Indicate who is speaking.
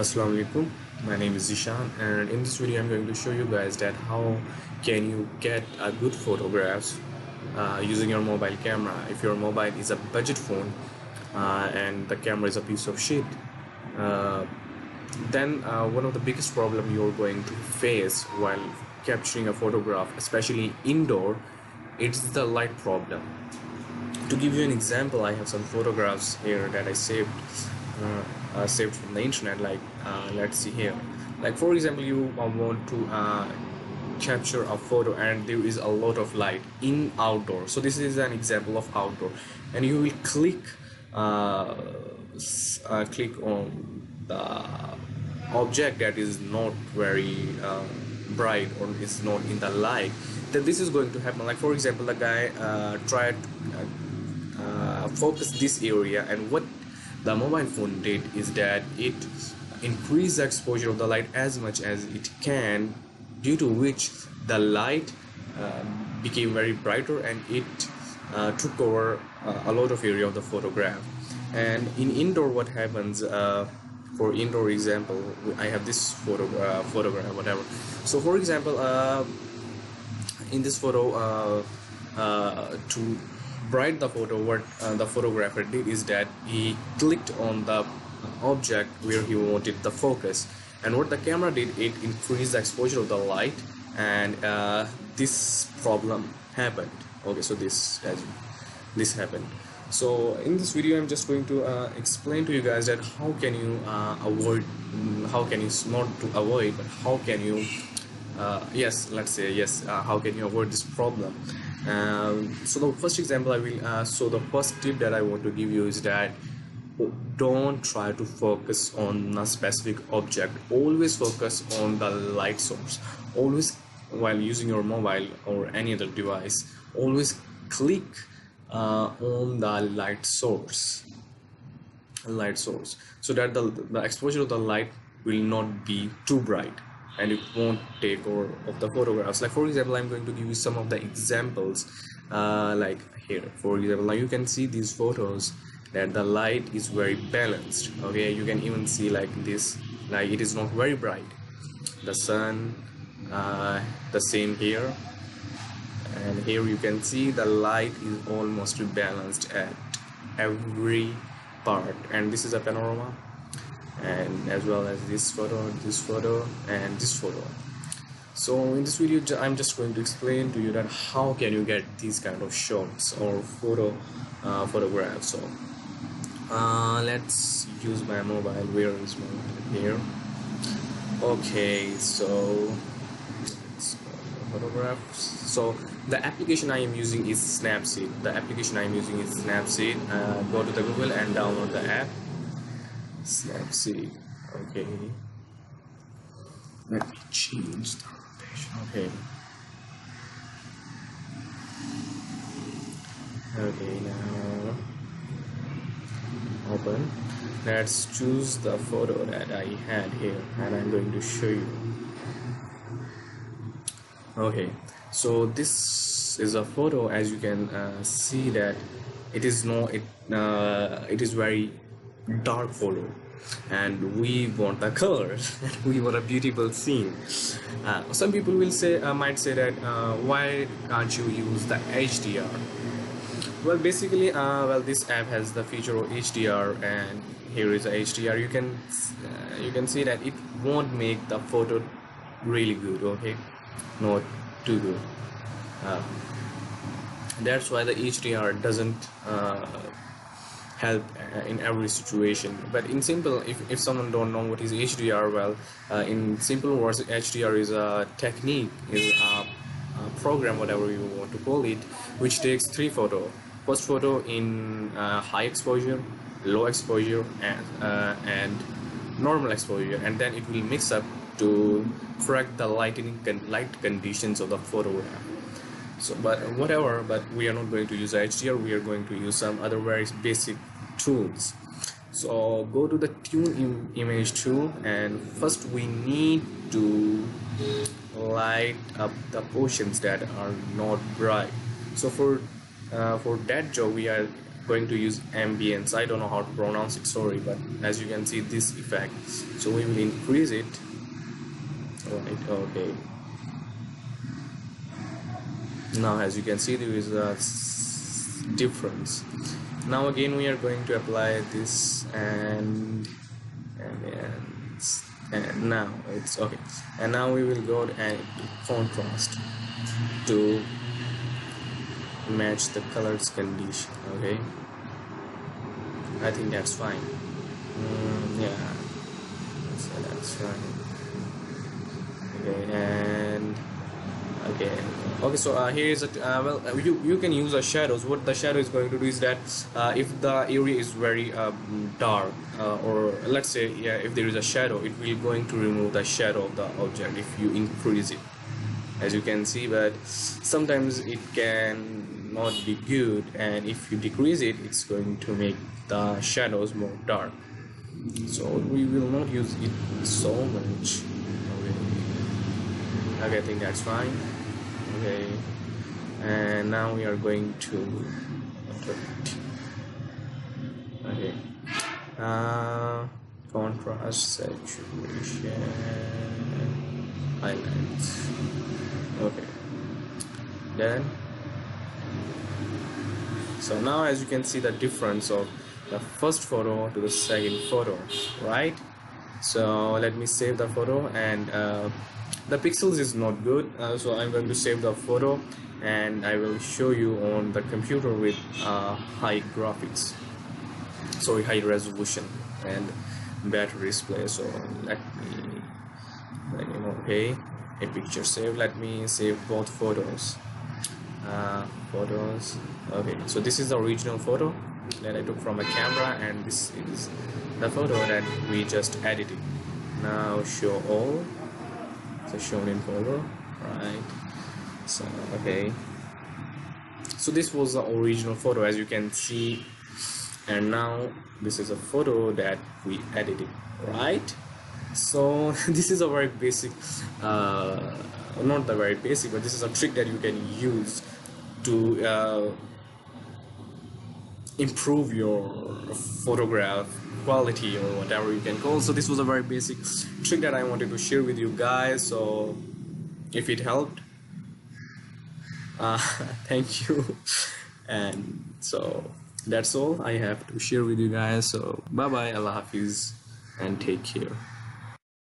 Speaker 1: Assalamu alaikum. My name is Zishan, and in this video I'm going to show you guys that how can you get a good photographs using your mobile camera. If your mobile is a budget phone and the camera is a piece of shit, uh, then one of the biggest problem you're going to face while capturing a photograph, especially indoor, it's the light problem. To give you an example, I have some photographs here that I saved from the internet. Like let's see here, like for example, you want to capture a photo and there is a lot of light in outdoor. So this is an example of outdoor, and you will click on the object that is not very bright or is not in the light. Then this is going to happen. Like for example, the guy tried focus this area, and what the mobile phone did is that it increased the exposure of the light as much as it can, due to which the light became very brighter and it took over a lot of area of the photograph. And in indoor, what happens, for indoor example, I have this photograph whatever. So for example, in this photo, to bright the photo, what the photographer did is that he clicked on the object where he wanted the focus, and what the camera did, it increased the exposure of the light, and this problem happened. Okay, so this happened. So in this video I'm just going to explain to you guys that how can you avoid, how can you not to avoid, but how can you how can you avoid this problem. So the first example I will so the first tip that I want to give you is that don't try to focus on a specific object. Always focus on the light source. Always, while using your mobile or any other device, always click on the light source, so that the exposure of the light will not be too bright and it won't take over of the photographs. Like for example, I'm going to give you some of the examples, like here for example. Now you can see these photos that the light is very balanced. Okay, you can even see like this, like it is not very bright, the sun, the same here, and here you can see the light is almost balanced at every part. And this is a panorama, and as well as this photo, and this photo. So in this video I'm just going to explain to you that how can you get these kind of shots or photographs. So let's use my mobile. Where is my mobile? Here. Okay, so let's go to photographs. So the application I am using is Snapseed. Go to the Google and download the app Snapseed. Okay, let me change the rotation. Okay, now open. Let's choose the photo that I had here, and I'm going to show you. Okay, so this is a photo. As you can see that it is very dark photo, and we want the colors and we want a beautiful scene. Some people will say, might say that why can't you use the HDR? Well, basically, this app has the feature of HDR, and here is a HDR. You can see that it won't make the photo really good. Okay, not too good. That's why the HDR doesn't help in every situation. But in simple, if someone don't know what is HDR, well, in simple words, HDR is a technique, is a program, whatever you want to call it, which takes three photos. First photo in high exposure, low exposure, and normal exposure, and then it will mix up to correct the light conditions of the photograph. So but we are not going to use HDR. We are going to use some other very basic tools. So go to the tune image tool, and first we need to light up the portions that are not bright. So for that job we are going to use Ambience. I don't know how to pronounce it, sorry, but as you can see this effect, so we will increase it. Right, okay. Now as you can see there is a difference. Now again we are going to apply this and now it's okay, and now we will go and contrast to match the colors condition. Okay, I think that's fine. Yeah, so that's fine. Okay, and okay, so here is a well, you can use a shadows. What the shadow is going to do is that if the area is very dark, or let's say, yeah, if there is a shadow, it will going to remove the shadow of the object if you increase it, as you can see. But sometimes it can not be good, and if you decrease it, it's going to make the shadows more dark, so we will not use it so much. Okay, I think that's fine. Okay, and now we are going to okay, contrast, saturation, highlights. Okay, then so now as you can see the difference of the first photo to the second photo, right? So let me save the photo, and the pixels is not good, so I'm going to save the photo and I will show you on the computer with high graphics, sorry, high resolution and better display. So let me okay, a picture saved. Let me save both photos. Photos. Okay, so this is the original photo that I took from a camera, and this is the photo that we just edited. Now show all, so shown in folder, right? So okay, so this was the original photo, as you can see, and now this is a photo that we edited, right? So this is a very basic, not the very basic, but this is a trick that you can use to improve your photograph quality, or whatever you can call. So this was a very basic trick that I wanted to share with you guys. So if it helped, thank you. And so that's all I have to share with you guys. So bye bye, Allah Hafiz, and take care.